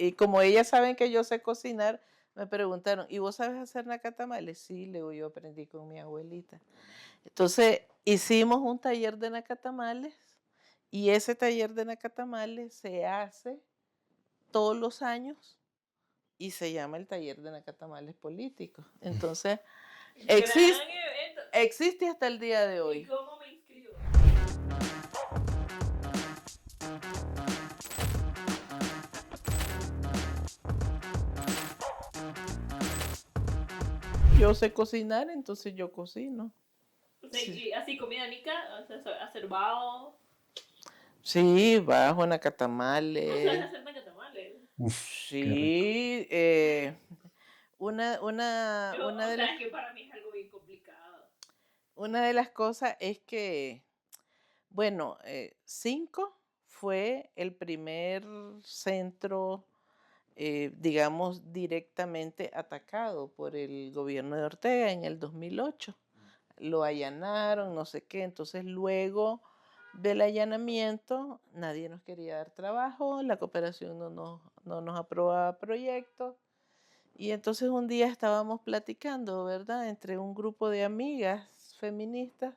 y como ellas saben que yo sé cocinar, me preguntaron, ¿y vos sabes hacer nacatamales? Sí, le digo, yo aprendí con mi abuelita. Entonces, hicimos un taller de nacatamales y ese taller de nacatamales se hace todos los años y se llama el taller de nacatamales políticos. Entonces, Gran existe, evento. existe hasta el día de ¿Y hoy. cómo me inscribo? Yo sé cocinar, entonces yo cocino. O sea, Sí, y así comida nica, o sea, hacer bao. sí, bajo Ah, sabes nacatamales. hacer nacatamales. Uf, qué rico. Sí, una, una, Yo, una o de las, sea, es que para mí es algo bien complicado. una de las cosas es que, bueno, Cinco fue el primer centro, digamos, directamente atacado por el gobierno de Ortega en el 2008. Lo allanaron, no sé qué, entonces luego del allanamiento nadie nos quería dar trabajo, la cooperación no nos aprobaba proyectos. Y entonces un día estábamos platicando, ¿verdad? Entre un grupo de amigas feministas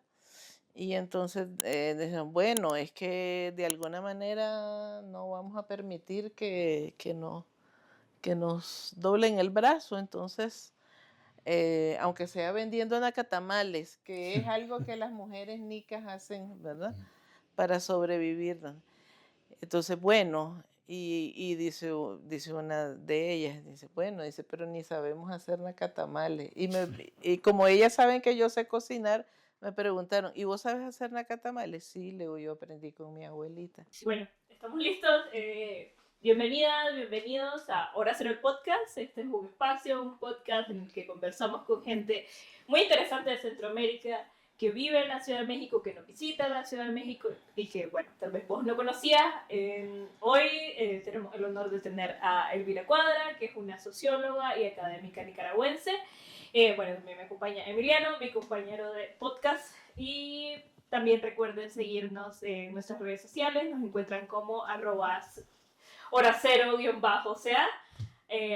y entonces decían, bueno, es que de alguna manera no vamos a permitir que nos doblen el brazo. Entonces, aunque sea vendiendo nacatamales, que es algo que las mujeres nicas hacen, ¿verdad? Para sobrevivir, ¿no? Entonces, bueno, y dice una de ellas, dice, bueno, dice, pero ni sabemos hacer nacatamales. Y como ellas saben que yo sé cocinar, me preguntaron, ¿y vos sabes hacer nacatamales? Sí, le digo, yo aprendí con mi abuelita. Bueno, estamos listos. Bienvenidas, bienvenidos a Hora Cero el Podcast. Este es un espacio, un podcast en el que conversamos con gente muy interesante de Centroamérica que vive en la Ciudad de México, que nos visita la Ciudad de México y que, bueno, tal vez vos no conocías. Hoy tenemos el honor de tener a Elvira Cuadra, que es una socióloga y académica nicaragüense. Bueno, también me acompaña Emiliano, mi compañero de podcast, y también recuerden seguirnos en nuestras redes sociales, nos encuentran como @horacero_sea.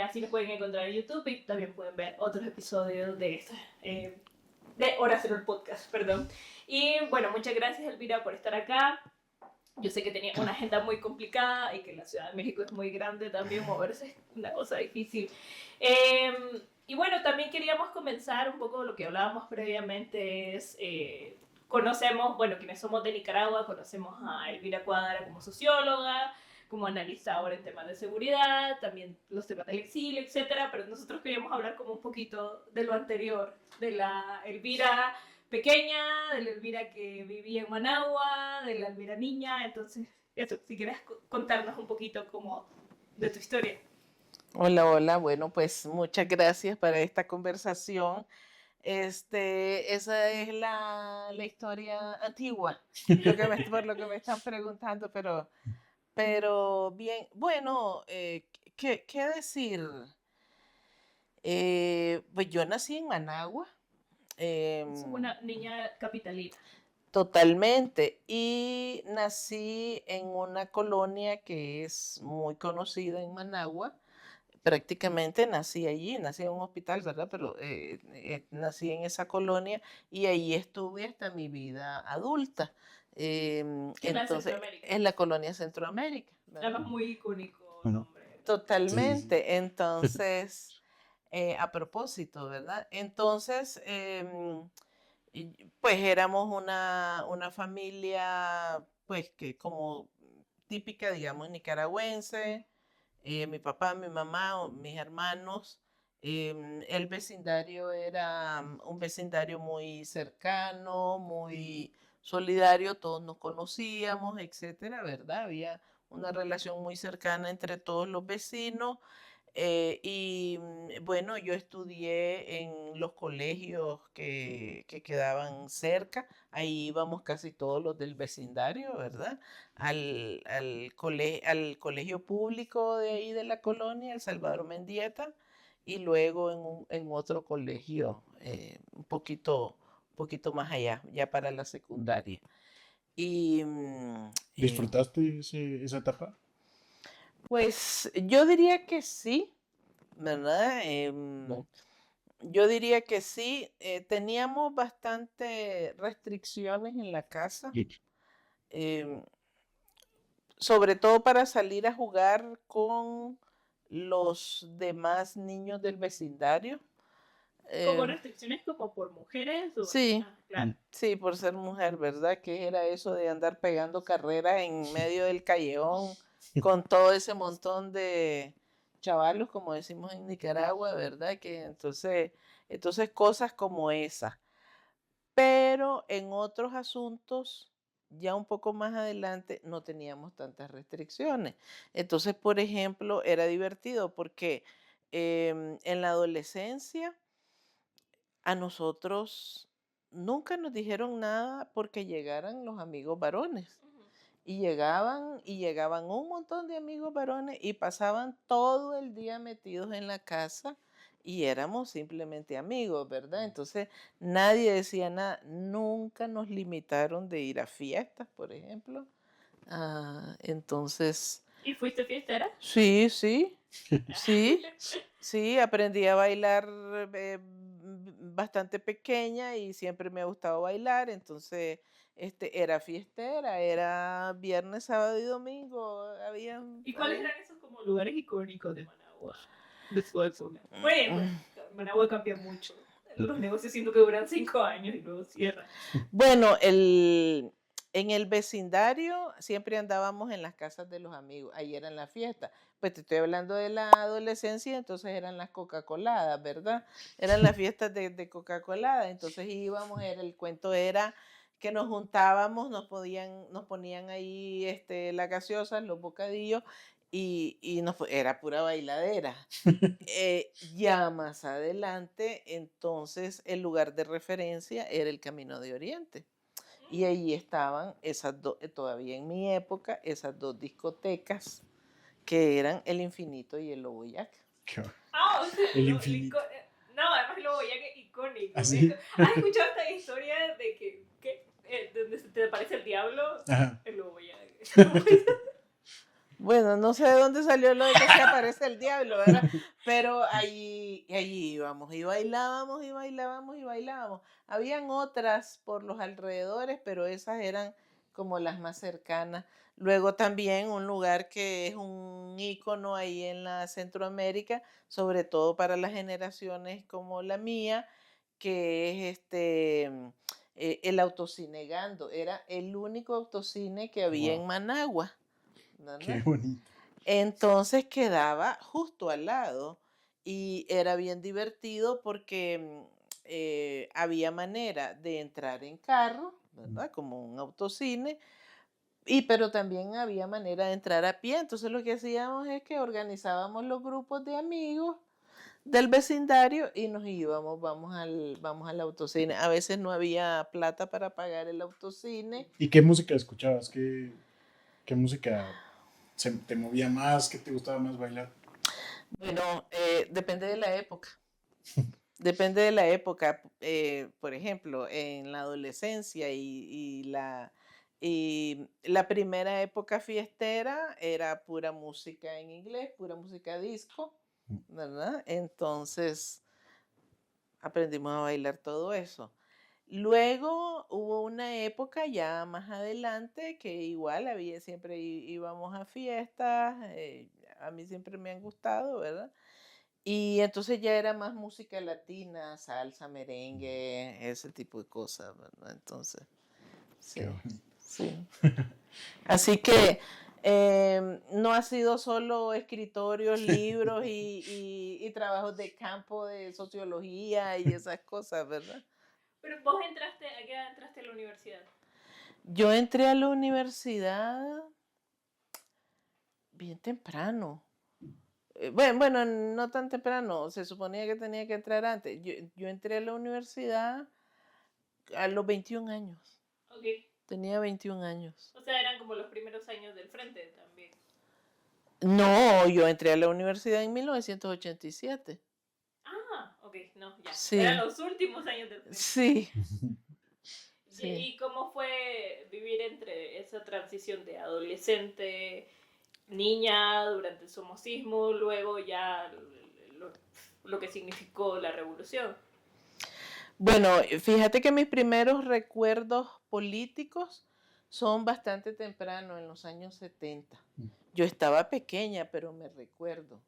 Así nos pueden encontrar en YouTube y también pueden ver otros episodios de Hora Cero el Podcast, perdón. Y bueno, muchas gracias Elvira por estar acá. Yo sé que tenía una agenda muy complicada y que la Ciudad de México es muy grande también, moverse es una cosa difícil. Y bueno, también queríamos comenzar un poco lo que hablábamos previamente, es conocemos, bueno, quienes somos de Nicaragua, conocemos a Elvira Cuadra como socióloga, como analizadora en temas de seguridad, también los temas del exilio, etcétera, pero nosotros queríamos hablar como un poquito de lo anterior, de la Elvira pequeña, de la Elvira que vivía en Managua, de la Elvira niña. Entonces, eso, si quieres contarnos un poquito como de tu historia. Hola, hola, bueno, pues muchas gracias para esta conversación. Esa es la historia antigua, por lo que me están preguntando, pero bien, bueno, ¿qué decir? Pues yo nací en Managua, Es em, una niña capitalina. totalmente, y nací en una colonia que es muy conocida en Managua. Prácticamente nací allí, nací en un hospital, ¿verdad? Pero nací en esa colonia y ahí estuve hasta mi vida adulta. Que es la de Entonces, Centroamérica. es la colonia Centroamérica, ¿verdad? Además, muy icónico el Bueno, nombre. sí, sí, Totalmente. Entonces, a propósito, ¿verdad? Entonces, pues éramos una familia, pues que como típica, digamos, nicaragüense, mi papá, mi mamá, mis hermanos. El vecindario era un vecindario muy cercano, muy solidario, todos nos conocíamos, etcétera, ¿verdad? Había una relación muy cercana entre todos los vecinos. Bueno, yo estudié en los colegios que quedaban cerca, ahí íbamos casi todos los del vecindario, ¿verdad? Al colegio público de ahí de la colonia, el Salvador Mendieta, y luego en otro colegio un poquito más allá, ya para la secundaria. Y ¿disfrutaste esa etapa? Pues yo diría que sí, ¿verdad? No. Yo diría que sí. Teníamos bastante restricciones en la casa, em, sobre todo para salir a jugar con los demás niños del vecindario. ¿Como Eh, restricciones como por mujeres? O... sí, Ah, claro. sí, por ser mujer, ¿verdad? Que era eso de andar pegando carreras en medio del callejón con todo ese montón de chavalos, como decimos en Nicaragua, ¿verdad? Que entonces cosas como esa. Pero en otros asuntos, ya un poco más adelante, no teníamos tantas restricciones. Entonces, por ejemplo, era divertido porque en la adolescencia a nosotros nunca nos dijeron nada porque llegaran los amigos varones. Ujú. Y llegaban un montón de amigos varones y pasaban todo el día metidos en la casa y éramos simplemente amigos, ¿verdad? Entonces nadie decía nada. Nunca nos limitaron de ir a fiestas, por ejemplo. Entonces, ¿Y fuiste fiestera? sí, sí, sí, sí, aprendí a bailar bastante pequeña y siempre me ha gustado bailar, entonces era fiestera, era viernes, sábado y domingo, ¿Y cuáles había. eran esos como lugares icónicos de Managua? De su época. Bueno, Managua cambia mucho. Los negocios siento que duran 5 años y luego cierran. Bueno, en el vecindario siempre andábamos en las casas de los amigos, ahí eran las fiestas. Pues te estoy hablando de la adolescencia, entonces eran las Coca-Coladas, ¿verdad? Eran las fiestas de Coca-Colada, entonces íbamos, el cuento era que nos juntábamos, nos ponían ahí las gaseosas, los bocadillos, y era pura bailadera. Ya más adelante, entonces el lugar de referencia era el Camino de Oriente. Y Mm. ahí estaban esas dos, todavía en mi época, esas dos discotecas que eran El Infinito y el Lobo Jack. Ah, o sea, El infinito. no, además luego ya que icónico. ¿Así? ¿Has escuchado esta historia de donde se te aparece el diablo? Ajá. El lobo ya. Bueno, no sé de dónde salió lo de que se aparece el diablo, ¿verdad? Pero allí íbamos y bailábamos y bailábamos y bailábamos. Habían otras por los alrededores, pero esas eran como las más cercanas. Luego también un lugar que es un ícono ahí en la Centroamérica, sobre todo para las generaciones como la mía, que es el Autocine Gando. Era el único autocine que había en Wow, Managua, qué ¿verdad? bonito. Entonces quedaba justo al lado y era bien divertido porque había manera de entrar en carro, ¿verdad? Como un autocine, pero también había manera de entrar a pie. Entonces lo que hacíamos es que organizábamos los grupos de amigos del vecindario y nos íbamos, vamos al autocine. A veces no había plata para pagar el autocine. ¿Y qué música escuchabas? ¿Qué música te movía más? ¿Qué te gustaba más bailar? Bueno, depende de la época. Depende de la época. Por ejemplo, en la adolescencia y la primera época fiestera era pura música en inglés, pura música disco, ¿verdad? Entonces aprendimos a bailar todo eso. Luego hubo una época ya más adelante que igual siempre íbamos a fiestas, a mí siempre me han gustado, ¿verdad? Y entonces ya era más música latina, salsa, merengue, ese tipo de cosas, ¿verdad? Entonces, Qué sí, bonito. sí. Así que no ha sido solo escritorios, libros y trabajos de campo de sociología y esas cosas, ¿verdad? Pero vos entraste, ¿a qué edad entraste a la universidad? Yo entré a la universidad bien temprano. Bueno, no tan temprano, se suponía que tenía que entrar antes. Yo entré a la universidad a los 21 años. Ok. Tenía 21 años. O sea, eran como los primeros años del frente también. No, yo entré a la universidad en 1987. Ah, ok, no, ya. Eran Sí, los últimos años del frente. sí, sí. ¿Y cómo fue vivir entre esa transición de adolescente, niña, durante el somocismo, luego ya lo que significó la revolución? Bueno, fíjate que mis primeros recuerdos políticos son bastante tempranos, en los años 70. Mm. Yo estaba pequeña, pero me recuerdo,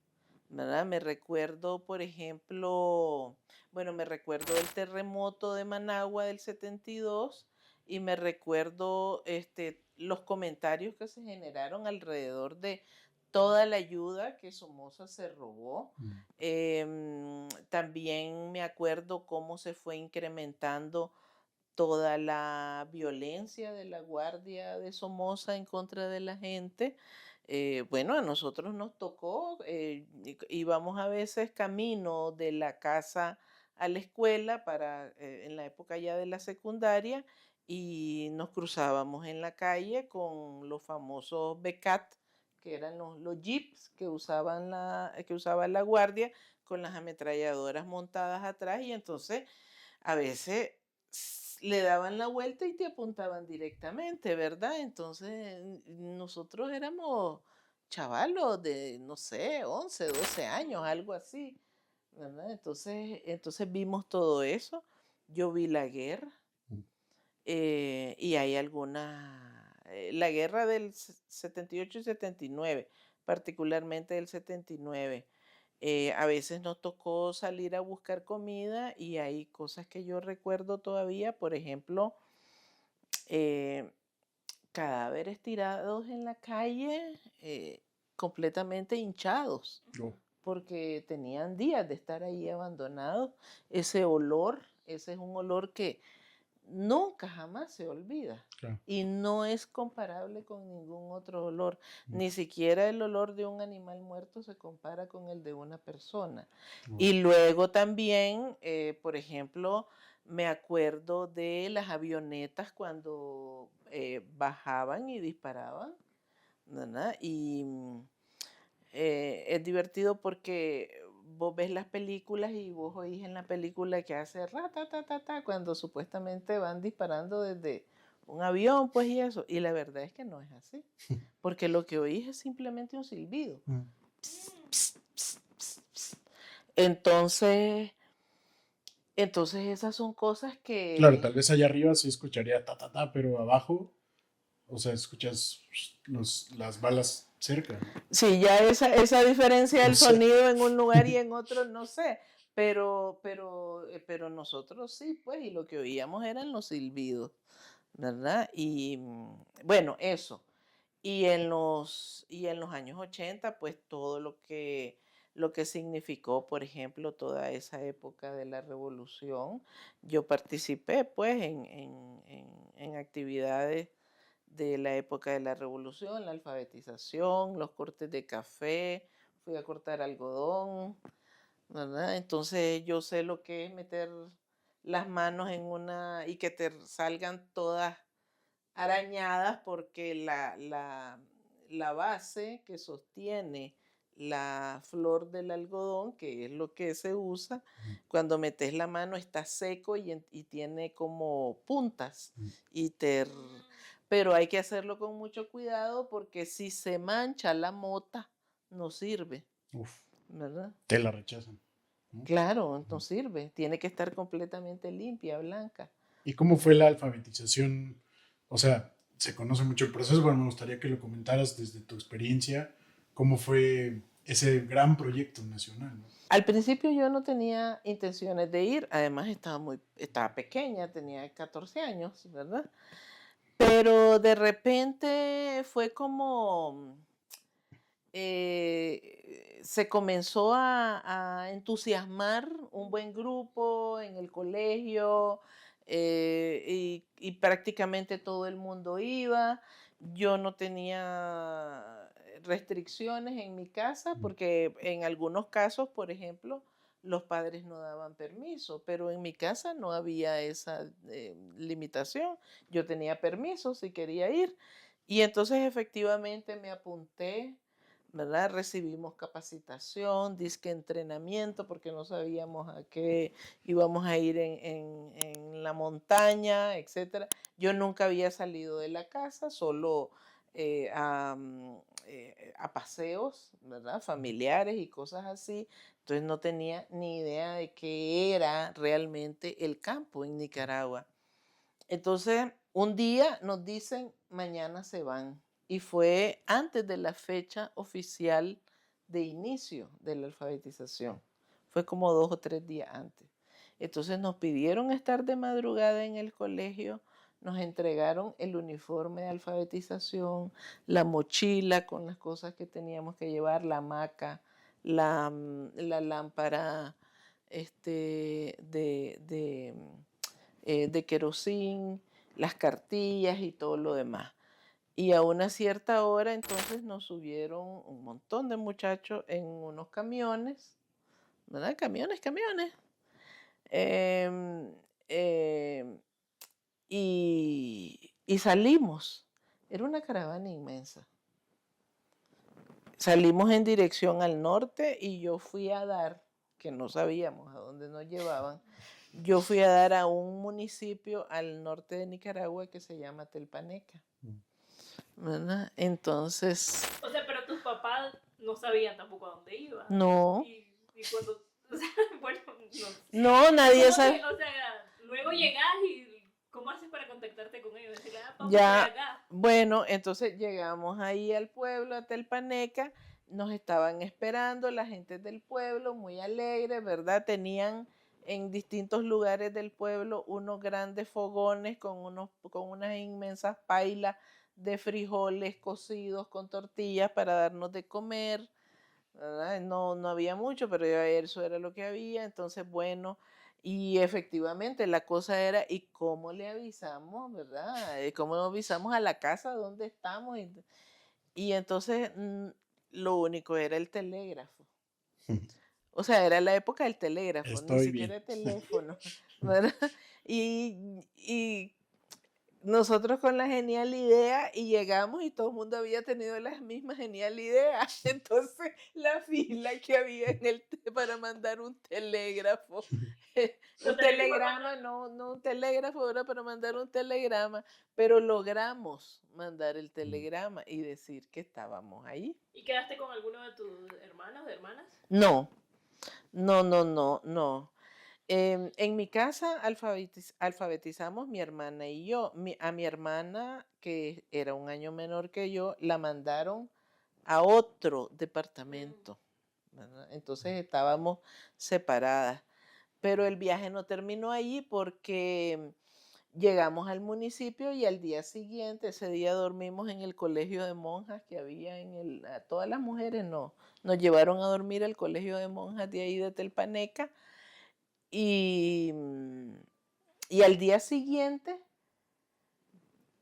¿verdad? Me recuerdo, por ejemplo, bueno, me recuerdo el terremoto de Managua del 72 y me recuerdo los comentarios que se generaron alrededor de toda la ayuda que Somoza se robó. Mm. También me acuerdo cómo se fue incrementando toda la violencia de la Guardia de Somoza en contra de la gente. Bueno, a nosotros nos tocó, íbamos a veces camino de la casa a la escuela en la época ya de la secundaria y nos cruzábamos en la calle con los famosos Becat, que eran los jeeps que usaba la guardia con las ametralladoras montadas atrás y entonces a veces le daban la vuelta y te apuntaban directamente, ¿verdad? Entonces nosotros éramos chavalos de, no sé, 11, 12 años, algo así, ¿verdad? Entonces vimos todo eso. Yo vi la guerra Mm. y hay la guerra del 78 y 79, particularmente del 79. A veces nos tocó salir a buscar comida y hay cosas que yo recuerdo todavía, por ejemplo, eh, cadáveres tirados en la calle, completamente hinchados, Oh, porque tenían días de estar ahí abandonados. Ese es un olor que nunca jamás se olvida claro. y no es comparable con ningún otro olor. Mm. Ni siquiera el olor de un animal muerto se compara con el de una persona. Oh, Y luego también, por ejemplo, me acuerdo de las avionetas cuando bajaban y disparaban, ¿verdad? Y es divertido porque vos ves las películas y vos oís en la película que hace ta cuando supuestamente van disparando desde un avión, pues y eso. Y la verdad es que no es así, porque lo que oís es simplemente un silbido. mm. Entonces, entonces esas son cosas Claro, que tal vez allá arriba sí escucharía ta, ta, ta, pero abajo, o sea, escuchas las balas cerca, ¿no? sí, ya esa diferencia No del sé. sonido en un lugar y en otro, no sé, pero nosotros sí, pues, y lo que oíamos eran los silbidos, ¿verdad? Y bueno, eso. Y en los años 80 pues todo lo que significó, por ejemplo, toda esa época de la revolución, yo participé, pues, en actividades de la época de la revolución, la alfabetización, los cortes de café, fui a cortar algodón, ¿verdad? Entonces yo sé lo que es meter las manos en una y que te salgan todas arañadas porque la base que sostiene la flor del algodón, que es lo que se usa, Mm. cuando metes la mano está seco y tiene como puntas Mm. y te... Pero hay que hacerlo con mucho cuidado porque si se mancha la mota, no sirve, Uf, ¿verdad? te la rechazan, ¿no? Claro, no Mm. sirve, tiene que estar completamente limpia, blanca. ¿Y cómo fue la alfabetización? O sea, se conoce mucho el proceso, pero me gustaría que lo comentaras desde tu experiencia, cómo fue ese gran proyecto nacional, ¿no? Al principio yo no tenía intenciones de ir, además estaba pequeña, tenía 14 años, ¿verdad? Pero de repente fue como se comenzó a entusiasmar un buen grupo en el colegio y prácticamente todo el mundo iba. Yo no tenía restricciones en mi casa Mm. porque en algunos casos, por ejemplo, los padres no daban permiso, pero en mi casa no había esa limitación. Yo tenía permiso si quería ir y entonces efectivamente me apunté, ¿verdad? Recibimos capacitación, disque entrenamiento, porque no sabíamos a qué íbamos a ir en la montaña, etcétera. Yo nunca había salido de la casa, solo a paseos, ¿verdad? Familiares y cosas así. Entonces no tenía ni idea de qué era realmente el campo en Nicaragua. Entonces, un día nos dicen, mañana se van. Y fue antes de la fecha oficial de inicio de la alfabetización. Fue como 2 o 3 días antes. Entonces nos pidieron estar de madrugada en el colegio, nos entregaron el uniforme de alfabetización, la mochila con las cosas que teníamos que llevar, la hamaca, la lámpara de querosín, las cartillas y todo lo demás. Y a una cierta hora entonces nos subieron un montón de muchachos en unos camiones, ¿verdad? Camiones. em, em, y salimos. Era una caravana inmensa. Salimos en dirección al norte y yo fui a dar, que no sabíamos a dónde nos llevaban, yo fui a dar a un municipio al norte de Nicaragua que se llama Telpaneca, ¿verdad? Entonces, O sea, pero tus papás no sabían tampoco a dónde iban. no, Y cuando, o sea, bueno, no sé. no, nadie ¿Cómo sabe. o sea, luego llegas y ¿cómo haces para contactarte con ellos? Decirle, papá, estoy Ya, acá. bueno, entonces llegamos ahí al pueblo, a Telpaneca, nos estaban esperando la gente del pueblo, muy alegres, ¿verdad? Tenían en distintos lugares del pueblo unos grandes fogones con unas inmensas pailas de frijoles cocidos con tortillas para darnos de comer, ¿verdad? No, no había mucho, pero eso era lo que había. Entonces, bueno, y efectivamente la cosa era, ¿y cómo le avisamos, verdad? ¿Cómo le avisamos a la casa dónde estamos? Y entonces lo único era el telégrafo. O sea, era la época del telégrafo, ni Estoy siquiera bien. el teléfono, ¿verdad? Y nosotros con la genial idea y llegamos y todo el mundo había tenido la misma genial idea. Entonces la fila que había para mandar un telégrafo, Lo un tenés que telegrama, mandar. no un telégrafo, era para mandar un telegrama, pero logramos mandar el telegrama y decir que estábamos ahí. ¿Y quedaste con alguno de tus hermanos, de hermanas? No, no. En mi casa alfabetizamos mi hermana y yo. A mi hermana, que era un año menor que yo, la mandaron a otro Mm. departamento, ¿verdad? Entonces estábamos separadas. Pero el viaje no terminó allí porque llegamos al municipio y al día siguiente, ese día dormimos en el colegio de monjas que había a todas las mujeres nos llevaron a dormir al colegio de monjas de ahí de Telpaneca y, y al día siguiente,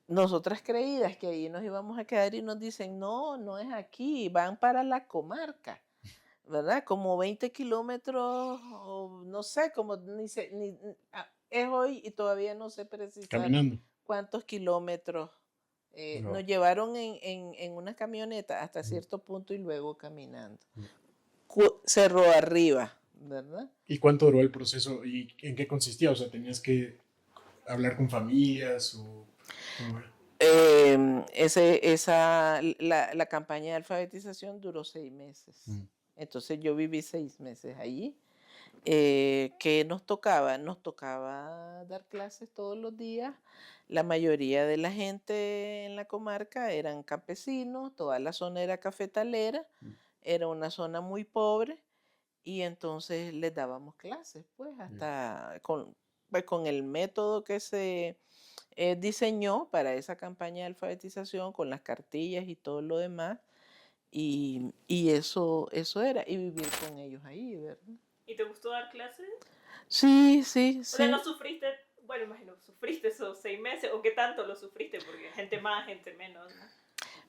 nosotras creídas que ahí nos íbamos a quedar y nos dicen, no, no es aquí, van para la comarca, ¿verdad? Como 20 kilómetros, o no sé, como es hoy y todavía no sé precisar Caminando. cuántos kilómetros. Nos Wow. llevaron en una camioneta hasta cierto punto y luego caminando. Mm. Cerro arriba, ¿verdad? ¿Y cuánto duró el proceso y en qué consistía? O sea, ¿tenías que hablar con familias o cómo era? La campaña de alfabetización duró 6 meses. Mm. Entonces yo viví 6 meses allí. ¿Qué nos tocaba? Nos tocaba dar clases todos los días. La mayoría de la gente en la comarca eran campesinos, toda la zona era cafetalera, Mm. era una zona muy pobre y entonces les dábamos clases, pues, hasta con el método que se diseñó para esa campaña de alfabetización, con las cartillas y todo lo demás, y eso era, y vivir con ellos ahí, ¿verdad? ¿Y te gustó dar clases? Sí, O sea, sí. no sufriste, bueno, imagino, sufriste esos 6 meses, o qué tanto lo sufriste, porque gente más, gente menos, ¿no?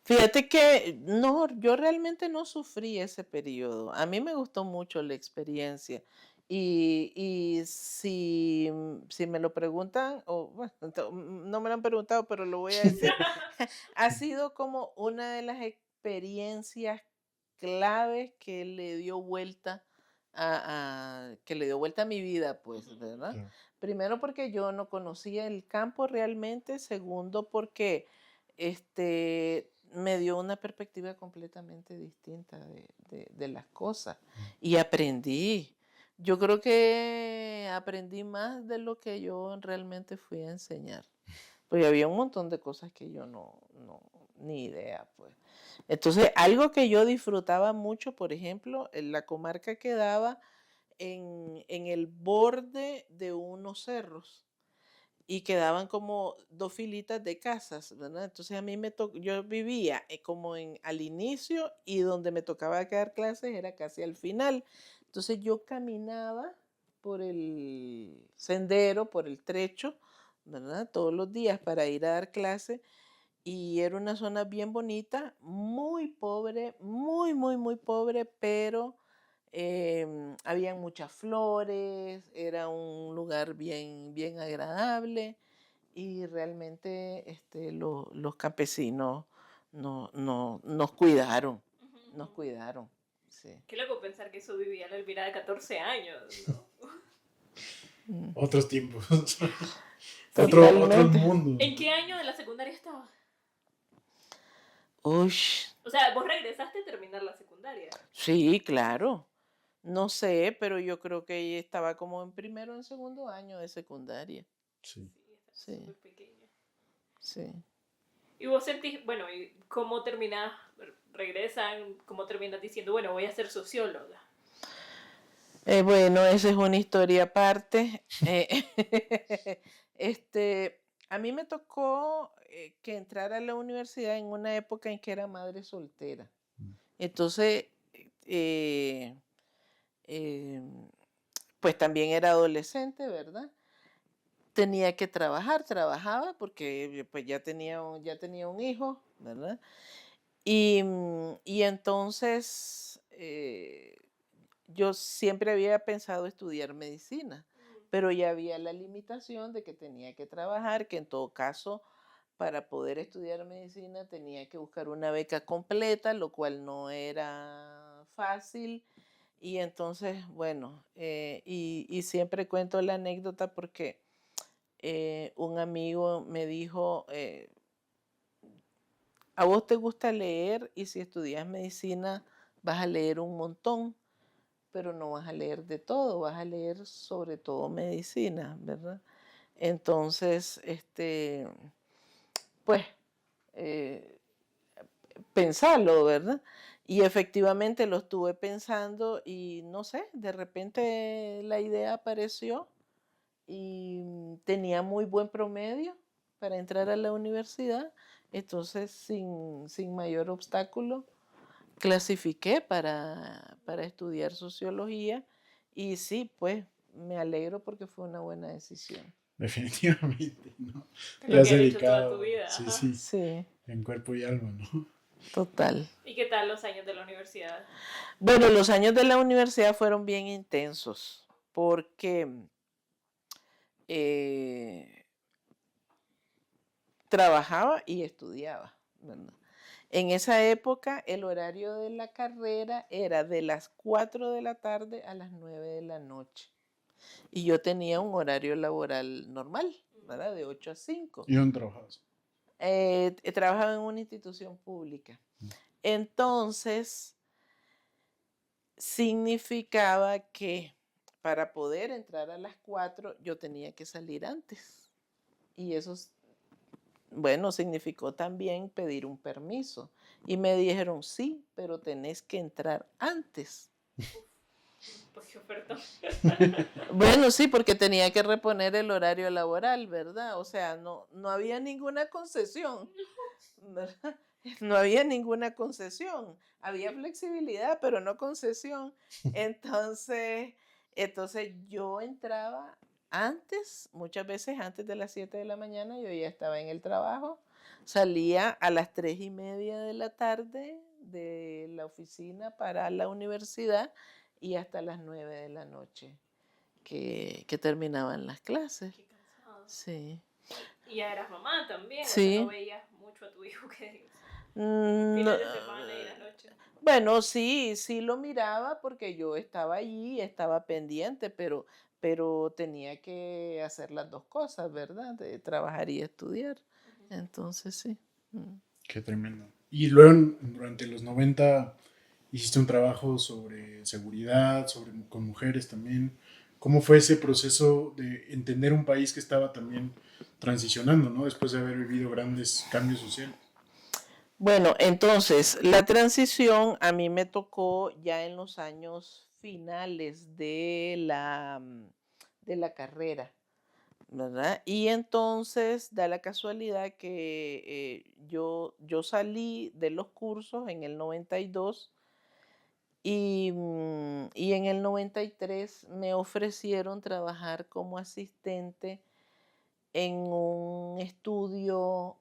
Fíjate que no, yo realmente no sufrí ese periodo. A mí me gustó mucho la experiencia. Y si me lo preguntan, o bueno, no me lo han preguntado, pero lo voy a decir, ha sido como una de las experiencias claves que le dio vuelta que le dio vuelta a mi vida, pues, Ujú. ¿verdad? Claro. Primero porque yo no conocía el campo realmente, segundo porque este, me dio una perspectiva completamente distinta de las cosas y aprendí. Yo creo que aprendí más de lo que yo realmente fui a enseñar, porque había un montón de cosas que yo ni idea, pues. Entonces, algo que yo disfrutaba mucho, por ejemplo, en la comarca quedaba en el borde de unos cerros y quedaban como dos filitas de casas, ¿verdad? Entonces a mí yo vivía como al inicio y donde me tocaba dar clases era casi al final. Entonces yo caminaba por el sendero, por el trecho, ¿verdad? Todos los días para ir a dar clases y era una zona bien bonita, muy pobre, muy, muy, muy pobre, pero habían muchas flores, era un lugar bien, bien agradable y realmente los campesinos nos cuidaron, Ujú, nos ujú. cuidaron, sí. Qué loco pensar que eso vivía la Elvira de 14 años, ¿no? Mm, Otros tiempos. Otro Totalmente. mundo. ¿En qué año de la secundaria estabas? Uy, O sea, vos regresaste a terminar la secundaria. sí, claro. No sé, pero yo creo que ella estaba como en primero o en segundo año de secundaria. Sí. Sí, estaba Sí, súper pequeña. sí. Y vos sentís, bueno, ¿y cómo terminás? Regresan, ¿cómo terminas diciendo, bueno, voy a ser socióloga? Bueno, esa es una historia aparte. A mí me tocó que entrar a la universidad en una época en que era madre soltera. Mm. Entonces, eh, eh, pues también era adolescente, ¿verdad? Tenía que trabajar, trabajaba porque pues ya tenía un hijo, ¿verdad? Y entonces yo siempre había pensado estudiar medicina, pero ya había la limitación de que tenía que trabajar, que en todo caso, para poder estudiar medicina tenía que buscar una beca completa, lo cual no era fácil. Y entonces, bueno, y siempre cuento la anécdota porque un amigo me dijo, a vos te gusta leer y si estudias medicina vas a leer un montón, pero no vas a leer de todo, vas a leer sobre todo medicina, ¿verdad? Entonces, pues, eh, pensarlo, ¿verdad? Y efectivamente lo estuve pensando y no sé, de repente la idea apareció y tenía muy buen promedio para entrar a la universidad, entonces sin mayor obstáculo clasifiqué para estudiar sociología y sí, pues me alegro porque fue una buena decisión. Definitivamente, ¿no? Es Le lo has que has hecho toda tu dedicado, vida. sí, Ajá. sí, Sí, en cuerpo y alma, ¿no? total. ¿Y qué tal los años de la universidad? Bueno, los años de la universidad fueron bien intensos porque eh, trabajaba y estudiaba, ¿verdad? En esa época el horario de la carrera era de las 4 de la tarde a las 9 de la noche. Y yo tenía un horario laboral normal, ¿verdad? De 8 a 5. ¿Y dónde trabajabas? Trabajaba en una institución pública. Entonces, significaba que para poder entrar a las 4 yo tenía que salir antes. Y eso, bueno, significó también pedir un permiso. Y me dijeron, sí, pero tenés que entrar antes. Uf, pues qué oferta. Bueno, sí, porque tenía que reponer el horario laboral, ¿verdad? O sea, no había ninguna concesión, ¿verdad? No había ninguna concesión. Había flexibilidad, pero no concesión. Entonces, entonces yo entraba antes, muchas veces antes de las 7 de la mañana, yo ya estaba en el trabajo. Salía a las 3:30 de la tarde de la oficina para la universidad y hasta las 9 de la noche que terminaban las clases. Qué cansado. Sí. Y ya eras mamá también, o sea, no Sí. veías mucho a tu hijo que No, fines de semana y las noches. bueno, sí, sí lo miraba porque yo estaba allí, estaba pendiente, pero tenía que hacer las dos cosas, ¿verdad? De trabajar y estudiar. Ujú. Entonces, sí. Mm. Qué tremendo. Y luego durante los 90 hiciste un trabajo sobre seguridad, con mujeres también. ¿Cómo fue ese proceso de entender un país que estaba también transicionando, ¿no? Después de haber vivido grandes cambios sociales. Bueno, entonces, la transición a mí me tocó ya en los años finales de la carrera, ¿verdad? Y entonces da la casualidad que yo salí de los cursos en el 92 y en el 93 me ofrecieron trabajar como asistente en un estudio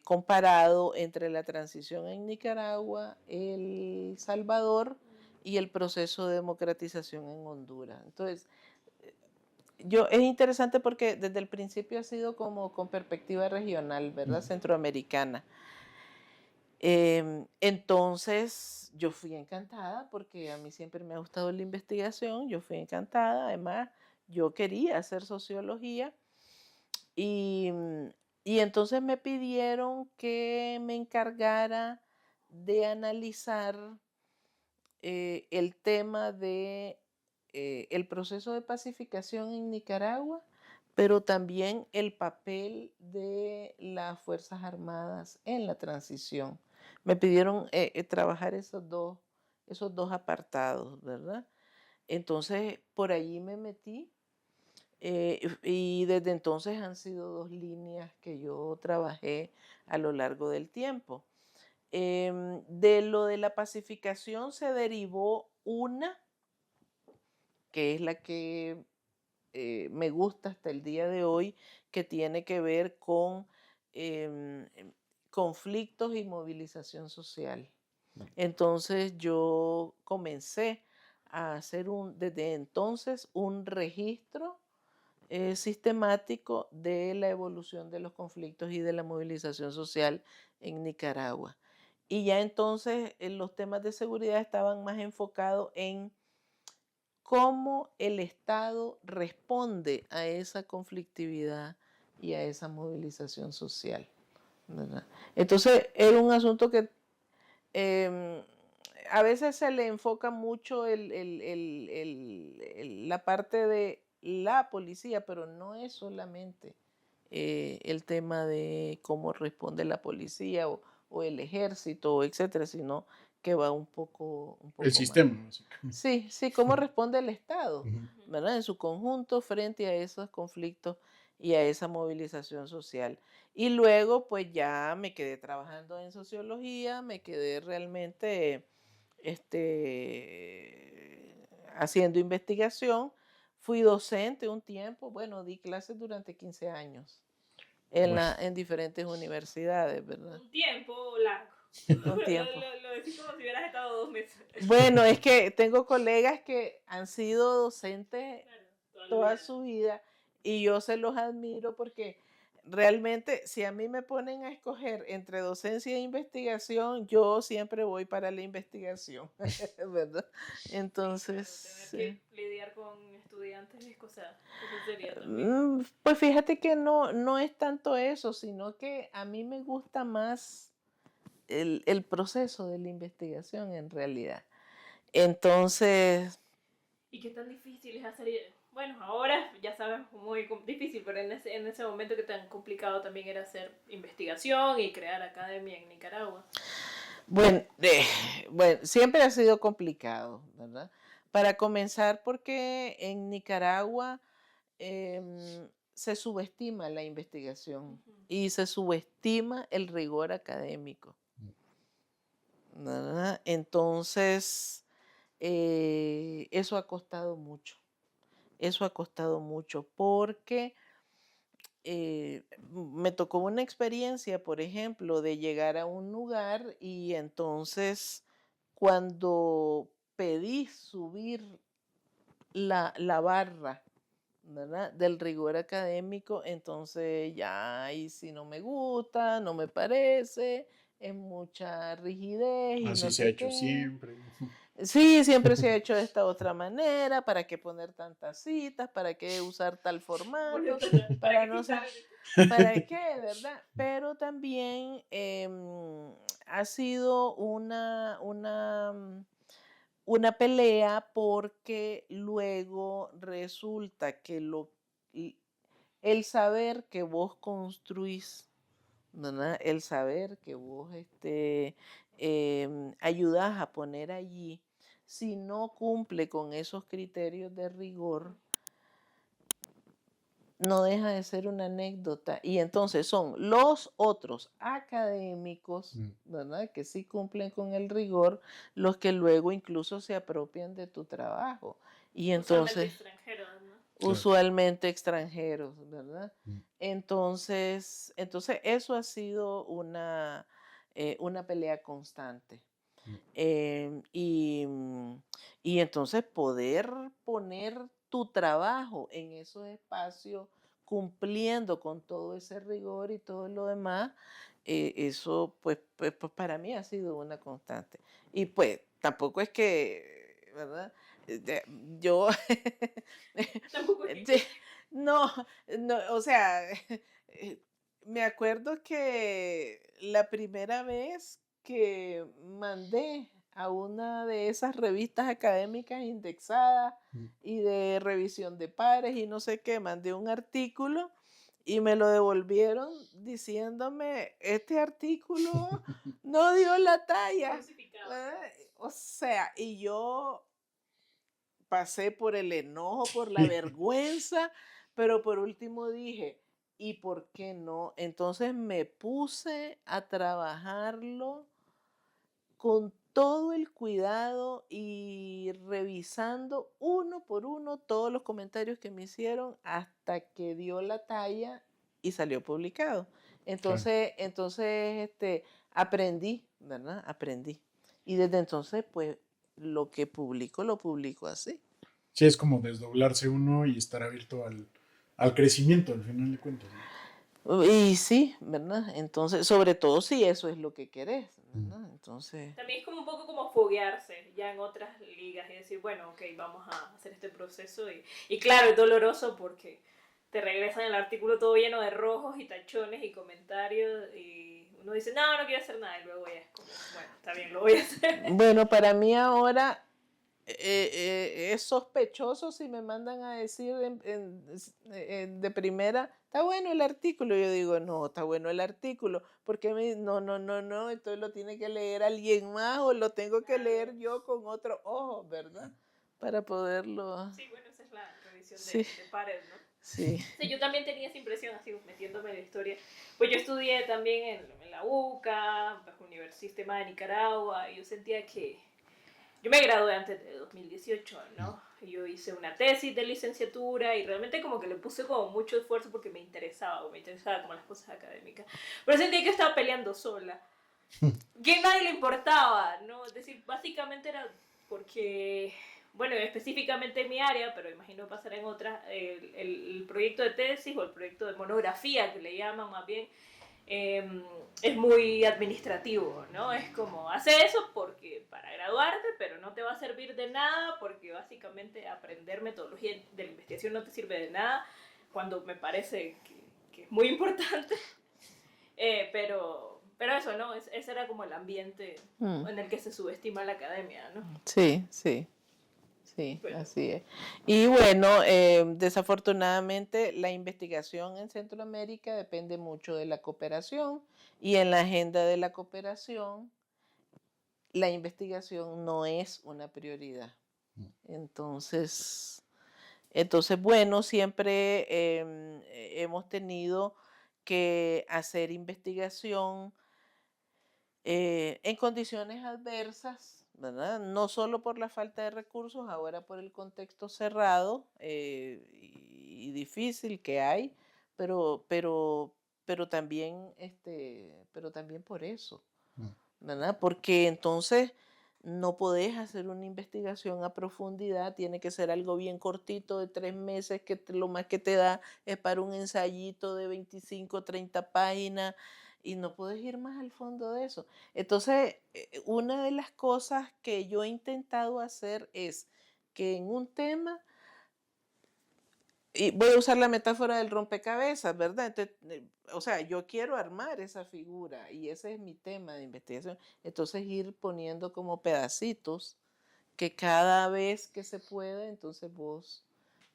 comparado entre la transición en Nicaragua, El Salvador y el proceso de democratización en Honduras. Entonces, es interesante porque desde el principio ha sido como con perspectiva regional, ¿verdad? Centroamericana. Entonces, yo fui encantada porque a mí siempre me ha gustado la investigación, yo fui encantada, además, yo quería hacer sociología y, y entonces me pidieron que me encargara de analizar el tema de el proceso de pacificación en Nicaragua, pero también el papel de las Fuerzas Armadas en la transición. Me pidieron trabajar esos dos apartados, ¿verdad? Entonces, por allí me metí y desde entonces han sido dos líneas que yo trabajé a lo largo del tiempo. De lo de la pacificación se derivó una, que es la que me gusta hasta el día de hoy, que tiene que ver con conflictos y movilización social. Entonces yo comencé a hacer desde entonces un registro sistemático de la evolución de los conflictos y de la movilización social en Nicaragua. Y ya entonces los temas de seguridad estaban más enfocados en cómo el Estado responde a esa conflictividad y a esa movilización social, ¿verdad? Entonces era un asunto que eh, a veces se le enfoca mucho la parte de la policía, pero no es solamente el tema de cómo responde la policía o el ejército, etcétera, sino que va un El poco más. sistema, básicamente. Sí, sí, cómo responde el Estado, Ujú. ¿verdad? En su conjunto frente a esos conflictos y a esa movilización social. Y luego, pues ya me quedé trabajando en sociología, me quedé realmente haciendo investigación. Fui docente un tiempo, bueno, di clases durante 15 años Bueno, en diferentes universidades, ¿verdad? Un tiempo largo. Un tiempo. Lo decís como si hubieras estado 2 meses. Bueno, es que tengo colegas que han sido docentes Claro, toda la toda vida. su vida y yo se los admiro porque realmente si a mí me ponen a escoger entre docencia e investigación, yo siempre voy para la investigación, ¿verdad? Entonces, Sí, claro, tener que lidiar con estudiantes es cosa seria también. pues fíjate que no es tanto eso, sino que a mí me gusta más el proceso de la investigación en realidad. Entonces, ¿Y qué tan difícil es hacer? Bueno, ahora ya sabes, muy difícil, pero en ese momento que tan complicado también era hacer investigación y crear academia en Nicaragua. bueno, bueno, siempre ha sido complicado, ¿verdad? Para comenzar, porque en Nicaragua se subestima la investigación y se subestima el rigor académico, ¿verdad? Entonces, eso ha costado mucho. Eso ha costado mucho porque me tocó una experiencia, por ejemplo, de llegar a un lugar y entonces cuando pedí subir la barra, ¿verdad? Del rigor académico, entonces ya ahí sí no me gusta, no me parece, es mucha rigidez y así no se ha sé hecho qué. siempre. Sí, siempre se ha hecho de esta otra manera, ¿para qué poner tantas citas? ¿Para qué usar tal Bueno, formato? para Para que no sí sé, saben. ¿para qué, verdad? Pero también ha sido una pelea porque luego resulta que el saber que vos construís, ¿verdad? El saber que vos ayudás a poner allí, si no cumple con esos criterios de rigor, no deja de ser una anécdota. Y entonces son los otros académicos, ¿verdad? Que sí cumplen con el rigor, los que luego incluso se apropian de tu trabajo. Y Usualmente entonces, extranjeros, ¿no? Claro. usualmente extranjeros, ¿verdad? Mm. Entonces eso ha sido una pelea constante. Mm. Y entonces poder poner tu trabajo en esos espacios cumpliendo con todo ese rigor y todo lo demás, eso pues para mí ha sido una constante. Y pues tampoco es que, ¿verdad? Yo, Tampoco es sí, no, no, o sea, me acuerdo que la primera vez que mandé a una de esas revistas académicas indexadas Mm. y de revisión de pares y no sé qué, mandé un artículo y me lo devolvieron diciéndome, este artículo no dio la talla. crucificado. ¿Verdad? O sea, y yo pasé por el enojo, por la vergüenza, pero por último dije, ¿y por qué no? Entonces me puse a trabajarlo con todo el cuidado y revisando uno por uno todos los comentarios que me hicieron hasta que dio la talla y salió publicado. Claro. Entonces, aprendí, ¿verdad? Aprendí. Y desde entonces, pues, lo que publico, lo publico así. Sí, es como desdoblarse uno y estar abierto al crecimiento, al final de cuentas, ¿no? Y sí, ¿verdad? Entonces, sobre todo si eso es lo que querés, Mm. ¿verdad? Entonces, También es como un poco como foguearse ya en otras ligas y decir, bueno, ok, vamos a hacer este proceso. Y claro, es doloroso porque te regresan el artículo todo lleno de rojos y tachones y comentarios y uno dice, no, no quiero hacer nada y luego ya es como, bueno, está bien, lo voy a hacer. bueno, para mí ahora es sospechoso si me mandan a decir de primera, está bueno el artículo. Yo digo, no, está bueno el artículo. Porque no, no, no, no, entonces lo tiene que leer alguien más o lo tengo que leer yo con otro ojo, ¿verdad? Para poderlo. Sí, bueno, esa es la revisión Sí, de pares, ¿no? sí. Sí, yo también tenía esa impresión, así metiéndome en la historia. Pues yo estudié también en la UCA, bajo Universidad Sistema de Nicaragua, y yo sentía que yo me gradué antes de 2018, ¿no? Yo hice una tesis de licenciatura y realmente como que le puse como mucho esfuerzo porque me interesaba como las cosas académicas. Pero sentía que estaba peleando sola, que a nadie le importaba, ¿no? Es decir, básicamente era porque, bueno, específicamente en mi área, pero imagino pasar en otras, el proyecto de tesis o el proyecto de monografía, que le llaman más bien, es muy administrativo, ¿no? Es como, hace eso porque para graduarte, pero no te va a servir de nada porque básicamente aprender metodología de la investigación no te sirve de nada, cuando me parece que es muy importante. Pero eso, ¿no? Ese era como el ambiente Mm, en el que se subestima la academia, ¿no? sí, sí. Sí, Pero, así es. Y bueno, desafortunadamente la investigación en Centroamérica depende mucho de la cooperación y en la agenda de la cooperación la investigación no es una prioridad. Entonces, bueno, siempre hemos tenido que hacer investigación en condiciones adversas, ¿verdad? No solo por la falta de recursos, ahora por el contexto cerrado y difícil que hay, pero, pero, pero también por eso, Mm. ¿verdad? Porque entonces no podés hacer una investigación a profundidad, tiene que ser algo bien cortito de 3 meses, que lo más que te da es para un ensayito de 25 30 páginas y no puedes ir más al fondo de eso. Entonces, una de las cosas que yo he intentado hacer es que en un tema y voy a usar la metáfora del rompecabezas, ¿verdad? Entonces, o sea, yo quiero armar esa figura y ese es mi tema de investigación. Entonces, ir poniendo como pedacitos que cada vez que se pueda, entonces vos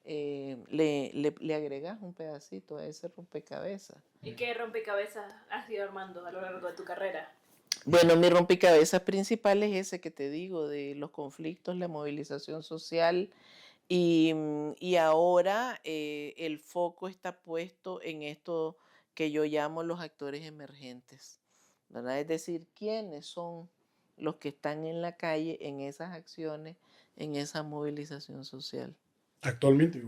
le agregas un pedacito a ese rompecabezas. ¿Y qué rompecabezas has ido armando a lo largo de tu carrera? Bueno, mi rompecabezas principal es ese que te digo, de los conflictos, la movilización social y ahora el foco está puesto en esto que yo llamo los actores emergentes, ¿verdad? Es decir, quiénes son los que están en la calle, en esas acciones, en esa movilización social. Actualmente,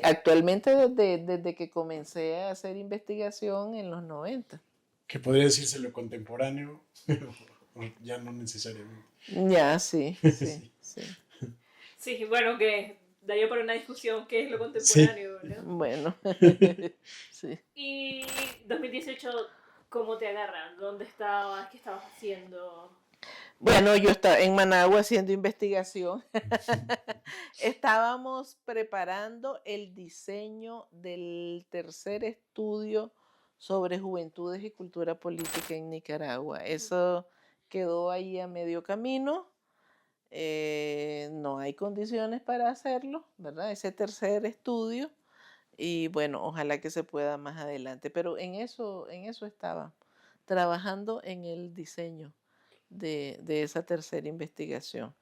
Actualmente desde que comencé a hacer investigación en los 90. que podría decirse lo contemporáneo, o ya no necesariamente. Ya, sí, sí, Sí. sí. Sí, bueno, que daría para una discusión qué es lo Sí. contemporáneo, ¿verdad? Bueno, sí. Y 2018, ¿cómo te agarran? ¿Dónde estabas? ¿Qué estabas haciendo? Bueno, yo estaba en Managua haciendo investigación. Estábamos preparando el diseño del tercer estudio sobre juventudes y cultura política en Nicaragua. Eso quedó ahí a medio camino. No hay condiciones para hacerlo, ¿verdad? Ese tercer estudio. Y bueno, ojalá que se pueda más adelante. Pero en eso estaba, trabajando en el diseño de esa tercera investigación,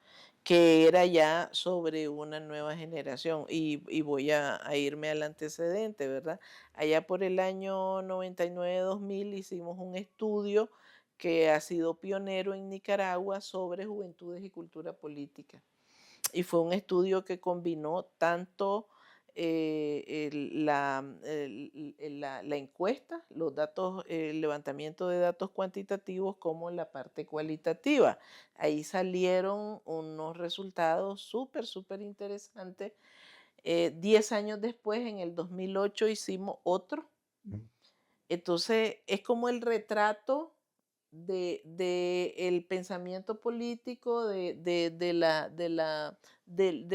que era ya sobre una nueva generación. Y voy a irme al antecedente, ¿verdad? Allá por el año 99-2000 hicimos un estudio que ha sido pionero en Nicaragua sobre juventudes y cultura política. Y fue un estudio que combinó tanto la encuesta, los datos, el levantamiento de datos cuantitativos como la parte cualitativa. Ahí salieron unos resultados súper, súper interesantes. 10 años después, en el 2008, hicimos otro. Entonces, es como el retrato de el pensamiento político, de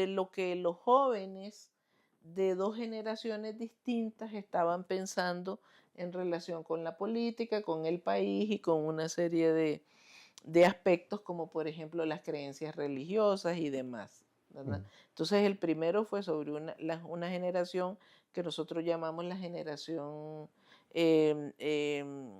lo que los jóvenes de dos generaciones distintas estaban pensando en relación con la política, con el país y con una serie de aspectos como por ejemplo las creencias religiosas y demás, ¿verdad? Entonces el primero fue sobre una generación que nosotros llamamos em, em,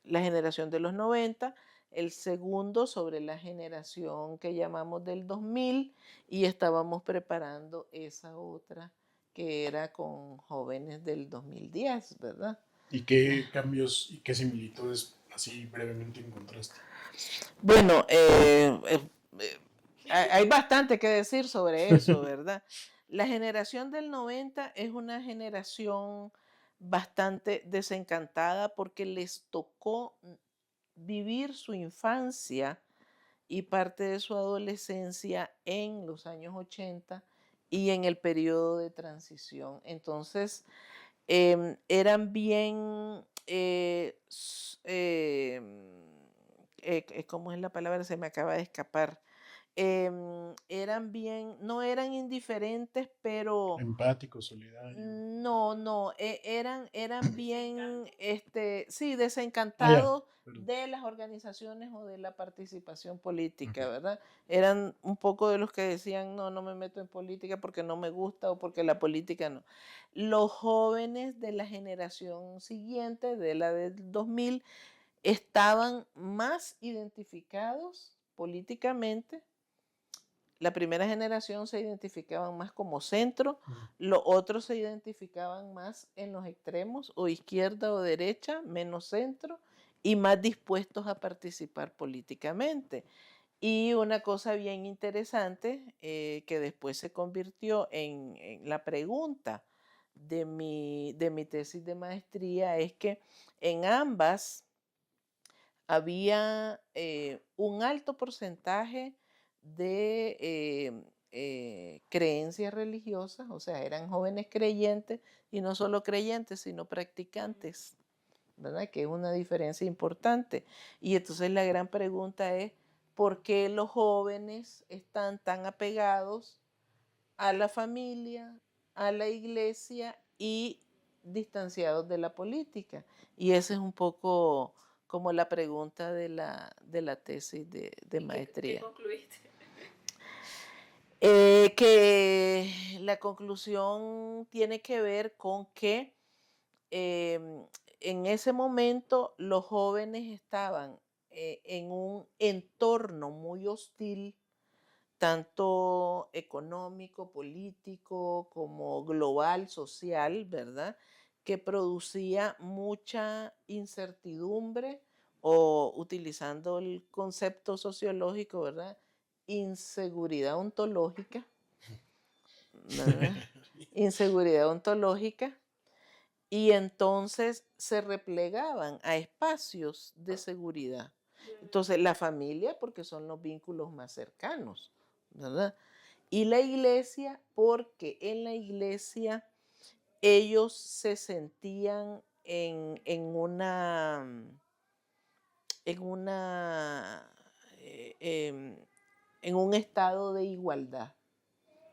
la generación de los 90, el segundo sobre la generación que llamamos del 2000 y estábamos preparando esa otra que era con jóvenes del 2010, ¿verdad? ¿Y qué cambios y qué similitudes así brevemente encontraste? Bueno, hay bastante que decir sobre eso, ¿verdad? La generación del 90 es una generación bastante desencantada porque les tocó vivir su infancia y parte de su adolescencia en los años 80 y en el periodo de transición. Entonces, eran bien, ¿cómo es la palabra? Se me acaba de escapar. Eran bien, no eran indiferentes, pero Empático, solidario. no, no, eran bien, Desencanto. sí, Ah, ya, desencantados perdón. de las organizaciones o de la participación política, ¿verdad? Eran un poco de los que decían, no, no me meto en política porque no me gusta o porque la política no. Los jóvenes de la generación siguiente, de la del 2000, estaban más identificados políticamente. La primera generación se identificaban más como centro, los otros se identificaban más en los extremos, o izquierda o derecha, menos centro, y más dispuestos a participar políticamente. Y una cosa bien interesante que después se convirtió en la pregunta de mi tesis de maestría es que en ambas había un alto porcentaje de creencias religiosas, o sea, eran jóvenes creyentes y no solo creyentes, sino practicantes, ¿verdad? Que es una diferencia importante. Y entonces la gran pregunta es, ¿por qué los jóvenes están tan apegados a la familia, a la iglesia y distanciados de la política. Y esa es un poco como la pregunta de la tesis de ¿Y qué maestría. concluiste? Que la conclusión tiene que ver con que em, en ese momento los jóvenes estaban en un entorno muy hostil, tanto económico, político, como global, social, ¿verdad? Que producía mucha incertidumbre o, utilizando el concepto sociológico, ¿verdad? Inseguridad ontológica, ¿verdad? Inseguridad ontológica. Y entonces se replegaban a espacios de seguridad. Entonces la familia, porque son los vínculos más cercanos, ¿verdad? Y la iglesia, porque en la iglesia ellos se sentían en una, en un estado de igualdad,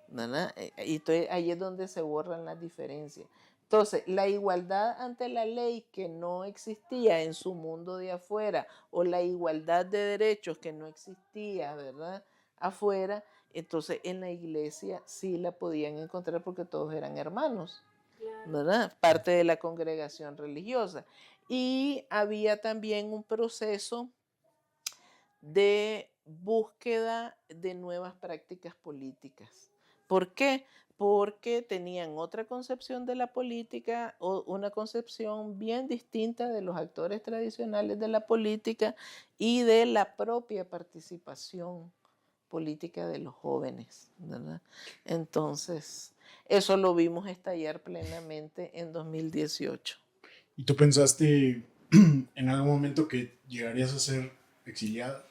¿verdad? Y entonces ahí es donde se borran las diferencias. Entonces, la igualdad ante la ley que no existía en su mundo de afuera, o la igualdad de derechos que no existía, ¿verdad? Afuera, entonces en la iglesia sí la podían encontrar porque todos eran hermanos, Claro. ¿verdad? Parte de la congregación religiosa. Y había también un proceso de búsqueda de nuevas prácticas políticas. ¿Por qué? Porque tenían otra concepción de la política, o una concepción bien distinta de los actores tradicionales de la política y de la propia participación política de los jóvenes, ¿verdad? Entonces, eso lo vimos estallar plenamente en 2018. ¿Y tú pensaste en algún momento que llegarías a ser exiliada?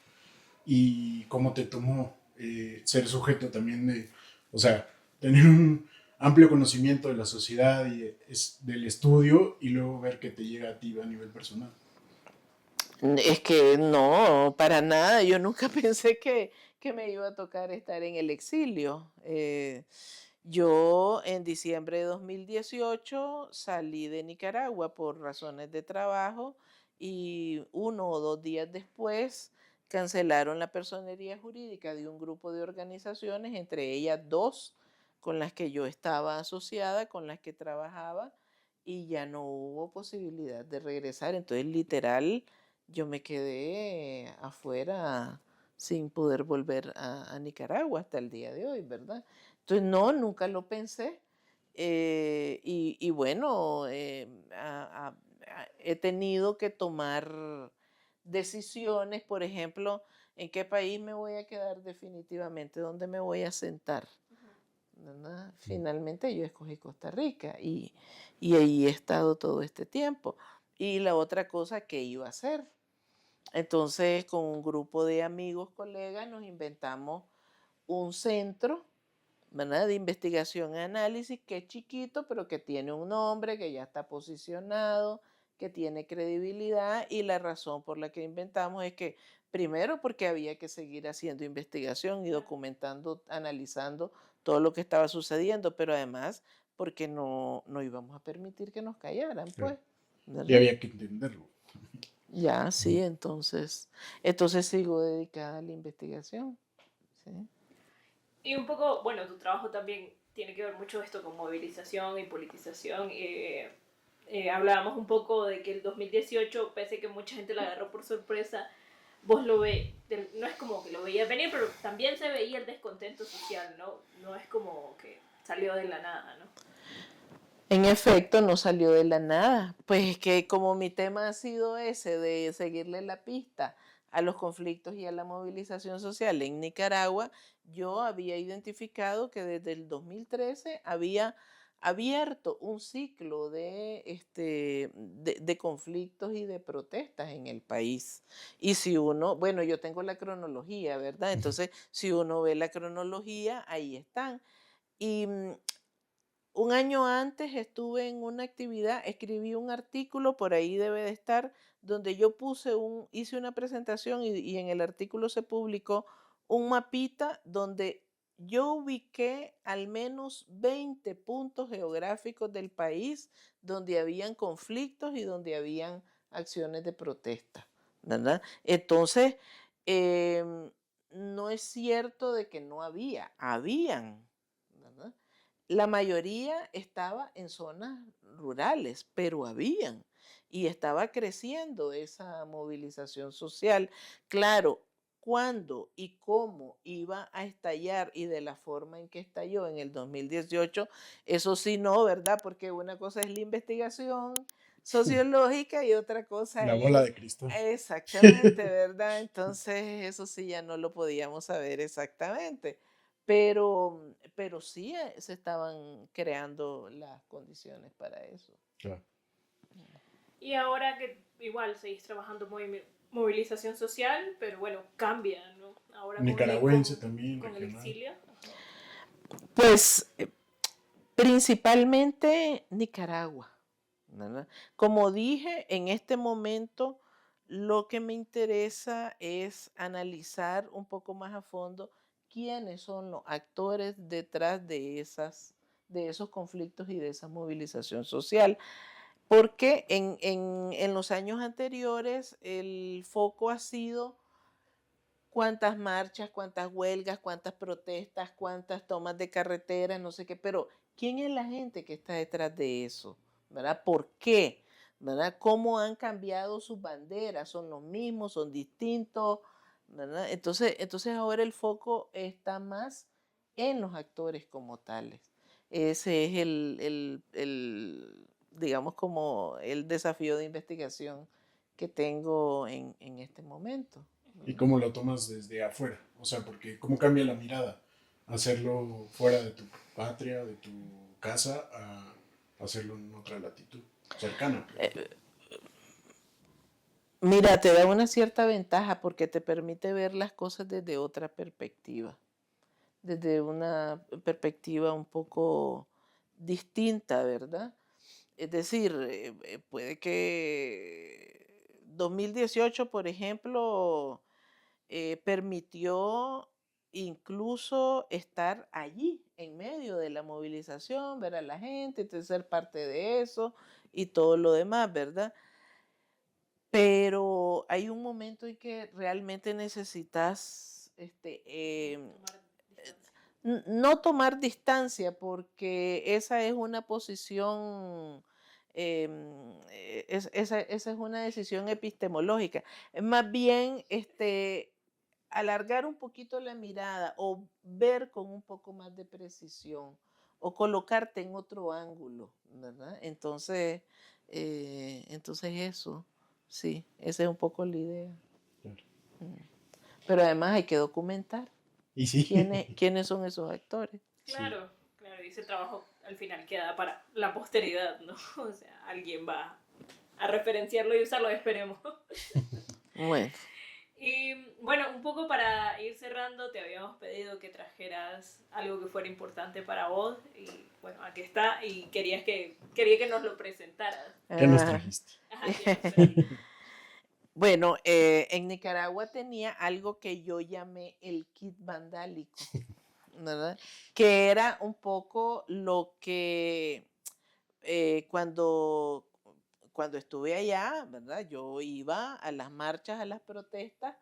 ¿Y cómo te tomó ser sujeto también de, o sea, tener un amplio conocimiento de la sociedad y del estudio y luego ver que te llega a ti a nivel personal? Es que no, para nada. Yo nunca pensé que me iba a tocar estar en el exilio. Yo en diciembre de 2018 salí de Nicaragua por razones de trabajo, y 1 o 2 días después cancelaron la personería jurídica de un grupo de organizaciones, entre ellas 2 con las que yo estaba asociada, con las que trabajaba, y ya no hubo posibilidad de regresar. Entonces, literal, yo me quedé afuera sin poder volver a Nicaragua hasta el día de hoy, ¿verdad? Entonces, no, nunca lo pensé. Y bueno, he tenido que tomar decisiones, por ejemplo, en qué país me voy a quedar definitivamente, dónde me voy a sentar, ¿verdad? Finalmente yo escogí Costa Rica, y ahí he estado todo este tiempo. Y la otra cosa, ¿qué iba a hacer? Entonces, con un grupo de amigos, colegas, nos inventamos un centro, ¿verdad? De investigación y análisis, que es chiquito, pero que tiene un nombre, que ya está posicionado, que tiene credibilidad. Y la razón por la que inventamos es que, primero, porque había que seguir haciendo investigación y documentando, analizando todo lo que estaba sucediendo, pero además porque no íbamos a permitir que nos callaran, Claro. pues, Y ¿verdad? había que entenderlo. Ya, sí, entonces sigo dedicada a la investigación, ¿sí? Y un poco, bueno, tu trabajo también tiene que ver mucho esto con movilización y politización. Hablábamos un poco de que el 2018, pese a que mucha gente la agarró por sorpresa, vos lo ves, no es como que lo veías venir, pero también se veía el descontento social, ¿no? No es como que salió de la nada, ¿no? En efecto, no salió de la nada. Pues es que como mi tema ha sido ese de seguirle la pista a los conflictos y a la movilización social en Nicaragua, yo había identificado que desde el 2013 había abierto un ciclo de conflictos y de protestas en el país. Y si uno, bueno, yo tengo la cronología, ¿verdad? Entonces, si uno ve la cronología, ahí están. Y un año antes estuve en una actividad, escribí un artículo, por ahí debe de estar, donde yo hice una presentación, y en el artículo se publicó un mapita donde yo ubiqué al menos 20 puntos geográficos del país donde habían conflictos y donde habían acciones de protesta, ¿verdad? Entonces, no es cierto de que no habían, ¿verdad? La mayoría estaba en zonas rurales, pero habían, y estaba creciendo esa movilización social. Claro, cuándo y cómo iba a estallar y de la forma en que estalló en el 2018, eso sí no, ¿verdad? Porque una cosa es la investigación sociológica y otra cosa La bola es de cristal. exactamente, ¿verdad? Entonces eso sí ya no lo podíamos saber exactamente. Pero sí se estaban creando las condiciones para eso. Claro. Y ahora que igual seguís trabajando movilización social, pero bueno, cambia, ¿no? Ahora Nicaragüense también, con el regional. exilio. Pues principalmente Nicaragua, ¿verdad? Como dije, en este momento lo que me interesa es analizar un poco más a fondo quiénes son los actores detrás de esos conflictos y de esa movilización social. Porque en los años anteriores el foco ha sido cuántas marchas, cuántas huelgas, cuántas protestas, cuántas tomas de carretera, no sé qué, pero ¿quién es la gente que está detrás de eso? ¿Verdad? ¿Por qué? ¿Verdad? ¿Cómo han cambiado sus banderas? ¿Son los mismos? ¿Son distintos? ¿Verdad? Entonces ahora el foco está más en los actores como tales. Ese es digamos, como el desafío de investigación que tengo en este momento. ¿Y cómo lo tomas desde afuera? O sea, porque cómo cambia la mirada hacerlo fuera de tu patria, de tu casa, a hacerlo en otra latitud, cercana, pues. Mira, te da una cierta ventaja porque te permite ver las cosas desde otra perspectiva, desde una perspectiva un poco distinta, ¿verdad? Es decir, puede que 2018, por ejemplo, permitió incluso estar allí, en medio de la movilización, ver a la gente, ser parte de eso y todo lo demás, ¿verdad? Pero hay un momento en que realmente necesitas Tomar distancia. no tomar distancia, porque esa es una posición, esa es una decisión epistemológica. Es más bien alargar un poquito la mirada o ver con un poco más de precisión o colocarte en otro ángulo, ¿verdad? Entonces eso, sí, esa es un poco la idea. Claro. Pero además hay que documentar Y sí. quiénes son esos actores. Sí. Claro, claro, y ese trabajo al final queda para la posteridad, ¿no? O sea, alguien va a referenciarlo y usarlo, esperemos. Bueno, Y bueno, un poco para ir cerrando, te habíamos pedido que trajeras algo que fuera importante para vos. Y bueno, aquí está. Y quería que nos lo presentaras. ¿Qué nos ah, trajiste? Ajá, ¿qué nos trajiste? bueno, en Nicaragua tenía algo que yo llamé el kit vandálico, ¿verdad? Que era un poco lo que cuando estuve allá, ¿verdad? Yo iba a las marchas, a las protestas,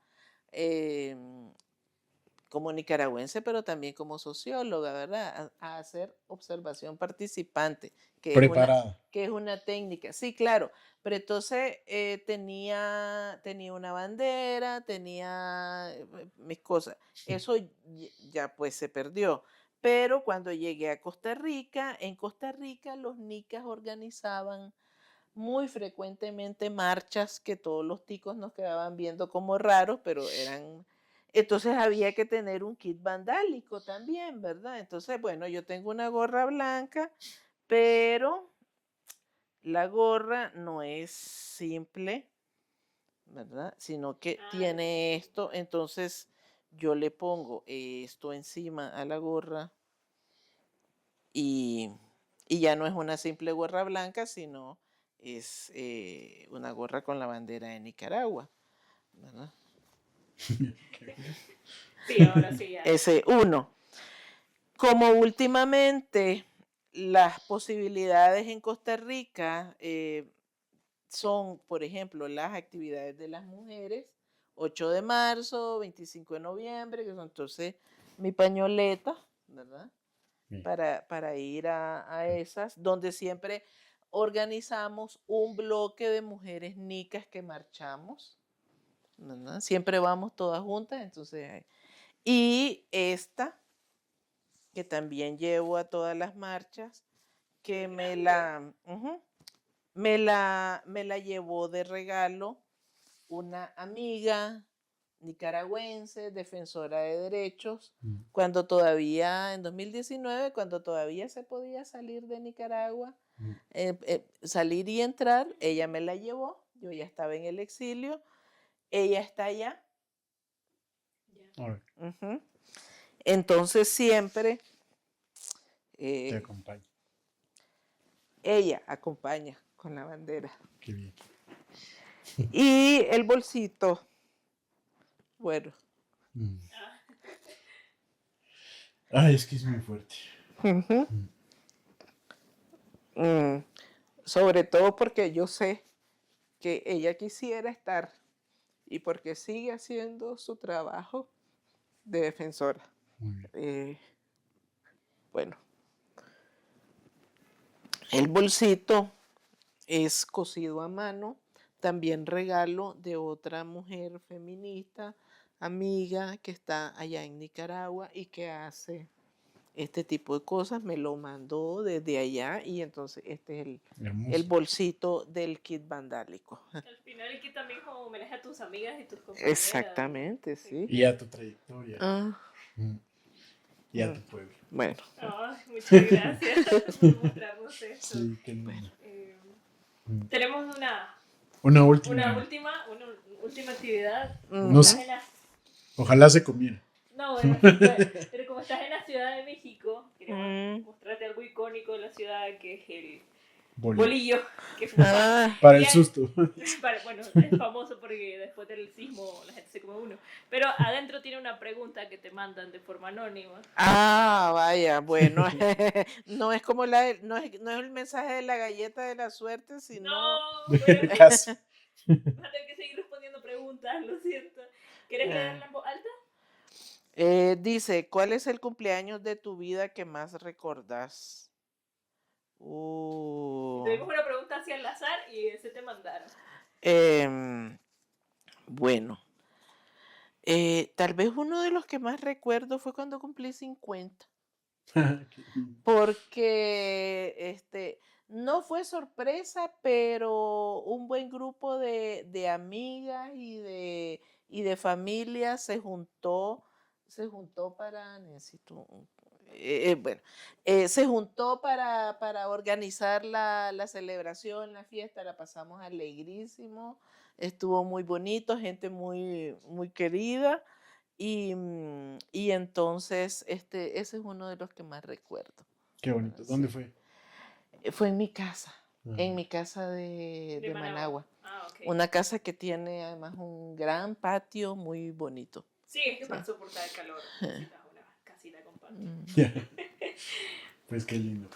eh, como nicaragüense, pero también como socióloga, ¿verdad? A hacer observación participante, Preparada. que es una técnica. Sí, claro, pero entonces tenía una bandera, tenía mis cosas. Eso ya pues se perdió. Pero cuando llegué a Costa Rica, en Costa Rica los nicas organizaban muy frecuentemente marchas que todos los ticos nos quedaban viendo como raros, pero eran... Entonces había que tener un kit vandálico también, ¿verdad? Entonces, bueno, yo tengo una gorra blanca, pero la gorra no es simple, ¿verdad? Sino que Ah, lo tiene entiendo. esto, entonces yo le pongo esto encima a la gorra y, y ya no es una simple gorra blanca, sino es una gorra con la bandera de Nicaragua, ¿verdad? Sí, ahora sí ya. Ese uno. como últimamente las posibilidades en Costa Rica son, por ejemplo, las actividades de las mujeres, 8 de marzo, 25 de noviembre, que son entonces mi pañoleta, ¿verdad? Sí. Para ir a esas, donde siempre organizamos un bloque de mujeres nicas que marchamos, ¿verdad? Siempre vamos todas juntas, entonces, y esta, que también llevo a todas las marchas, que me la llevó de regalo una amiga nicaragüense, defensora de derechos, cuando todavía, en 2019, cuando todavía se podía salir de Nicaragua, salir y entrar, ella me la llevó, yo ya estaba en el exilio, ella está allá. Ahora, Ujú. Entonces siempre te eh, acompaño. ella acompaña con la bandera. Qué bien. Y el bolsito, bueno. Ay, es que es muy fuerte. Ujú. Sobre todo porque yo sé que ella quisiera estar y porque sigue haciendo su trabajo de defensora. Muy bien. Bueno, el bolsito es cosido a mano, también regalo de otra mujer feminista, amiga que está allá en Nicaragua y que hace este tipo de cosas, me lo mandó desde allá y entonces este es el Hermoso. bolsito del kit vandálico. Al final aquí también como homenaje a tus amigas y tus compañeras. Exactamente, sí. Y a tu trayectoria. Ah, Y a tu pueblo. bueno, Ay, muchas gracias por mostrarnos esto. Sí, qué lindo. Tenemos una Última. última actividad. No Estás sé. en la- Ojalá se comiera. No, bueno, sí, pero como estás en la Ciudad de México, queremos mostrarte algo icónico de la ciudad, que es el bolillo que fuma. Ah, Para el Y hay- susto. Bueno, es famoso porque después del sismo la gente se come uno. Pero adentro tiene una pregunta que te mandan de forma anónima. vaya, bueno, no es como no es el mensaje de la galleta de la suerte, sino No, pero Casi. vas a tener que seguir respondiendo preguntas, lo siento. ¿Quieres leerla en voz alta? Dice, ¿cuál es el cumpleaños de tu vida que más recordás? Tuvimos una pregunta hacia el azar y ese te mandaron. Bueno, tal vez uno de los que más recuerdo fue cuando cumplí 50. Porque no fue sorpresa, pero un buen grupo de amigas y de familia se juntó para, se juntó para organizar la celebración, la fiesta, la pasamos alegrísimo, estuvo muy bonito, gente muy, muy querida. Y entonces ese es uno de los que más recuerdo. Qué bonito. ¿Dónde fue? Fue en mi casa, Ajá. en mi casa de Managua. Ah, ok. Una casa que tiene además un gran patio muy bonito. Sí, es que para soportar el calor necesitas una casita con patio. Pues qué lindo.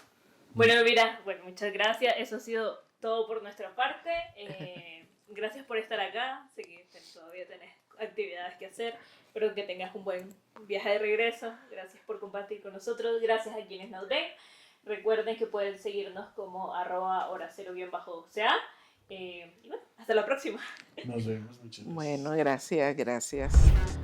Bueno, mira, muchas gracias. Eso ha sido todo por nuestra parte. Gracias por estar acá. Sé que todavía tenés actividades que hacer. Espero que tengas un buen viaje de regreso. Gracias por compartir con nosotros. Gracias a quienes nos ven. Recuerden que pueden seguirnos como @horacero_ca. Y bueno, hasta la próxima. Nos vemos. Muchas gracias. Bueno, gracias.